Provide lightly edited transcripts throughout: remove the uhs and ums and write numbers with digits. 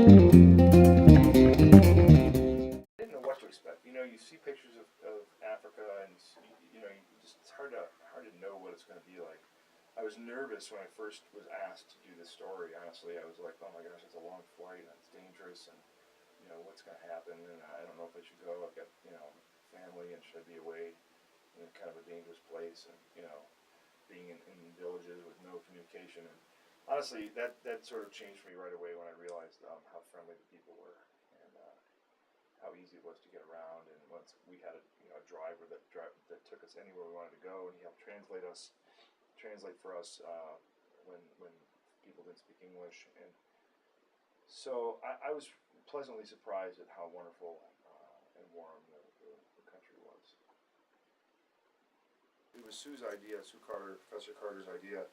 didn't know what to expect. You know, you see pictures of Africa, and you know, it's hard to know what it's going to be like. I was nervous when I first was asked to do this story. Honestly, I was like, oh my gosh, it's a long flight and it's dangerous, and you know what's going to happen, and I don't know if I should go. I've got family, and should I be away in kind of a dangerous place, and being in villages with no communication. And honestly, that sort of changed me right away when I realized how friendly the people were, and how easy it was to get around. And once we had a driver that took us anywhere we wanted to go, and he helped translate for us when people didn't speak English. And so I was pleasantly surprised at how wonderful and warm the country was. It was Sue's idea, Professor Carter's idea.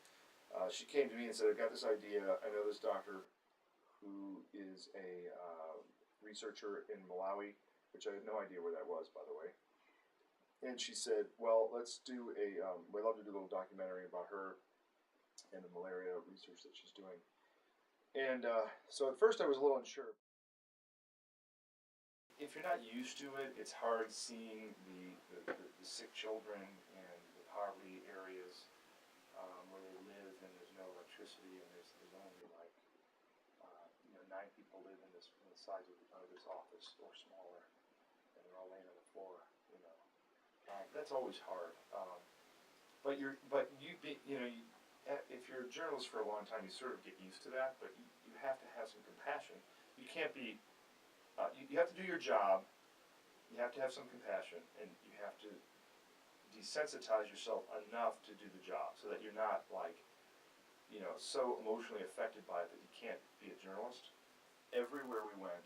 She came to me and said, I've got this idea. I know this doctor who is a researcher in Malawi, which I had no idea where that was, by the way. And she said, well, let's do we'd love to do a little documentary about her and the malaria research that she's doing. And so at first I was a little unsure. If you're not used to it, it's hard seeing the sick children and the poverty areas where they live, and there's no electricity, and there's only like 9 people live in the size of this office or smaller, and they're all laying on the floor. That's always hard. But if you're a journalist for a long time, you sort of get used to that. But you have to have some compassion. You can't be. You have to do your job. You have to have some compassion, and you have to desensitize yourself enough to do the job, so that you're not so emotionally affected by it that you can't be a journalist. Everywhere we went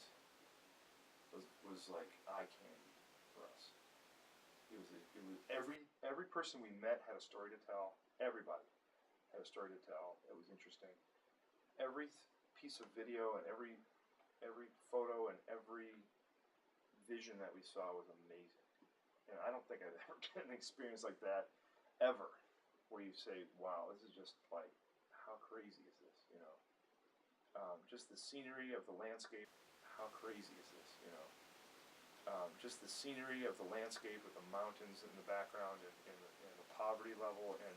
was like eye candy for us. It was every person we met had a story to tell. Everybody had a story to tell. It was interesting. Every piece of video and every photo and every vision that we saw was amazing. And I don't think I've ever had an experience like that ever, where you say, wow, this is just like, how crazy is this, just the scenery of the landscape, how crazy is this, just the scenery of the landscape with the mountains in the background, and the poverty level, and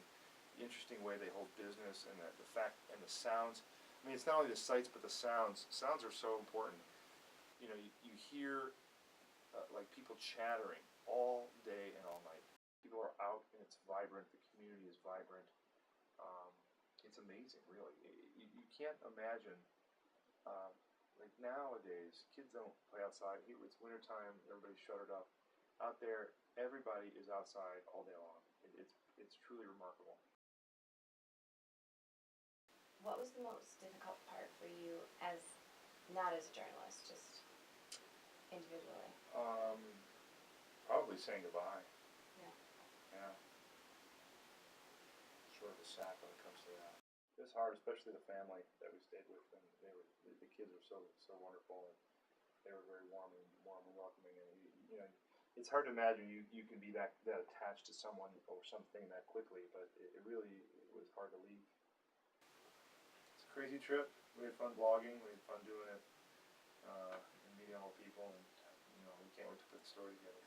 the interesting way they hold business, and the fact, and the sounds. I mean, it's not only the sights, but the sounds. Sounds are so important. You hear like people chattering all day and all night. People are out, and it's vibrant. The community is vibrant. It's amazing, really. You can't imagine. Like nowadays, kids don't play outside. It's wintertime. Everybody's shuttered up. Out there, everybody is outside all day long. It's truly remarkable. What was the most difficult part for you, not as a journalist, just individually? Probably saying goodbye. Yeah. Yeah. Sort of a sack when it comes to that. It's hard, especially the family that we stayed with, and the kids were so wonderful, and they were very warm and welcoming, and it's hard to imagine you can be that attached to someone or something that quickly, but it really was hard to leave. It's a crazy trip. We had fun vlogging. We had fun doing it, and meeting all the people, and we can't wait to put the story together.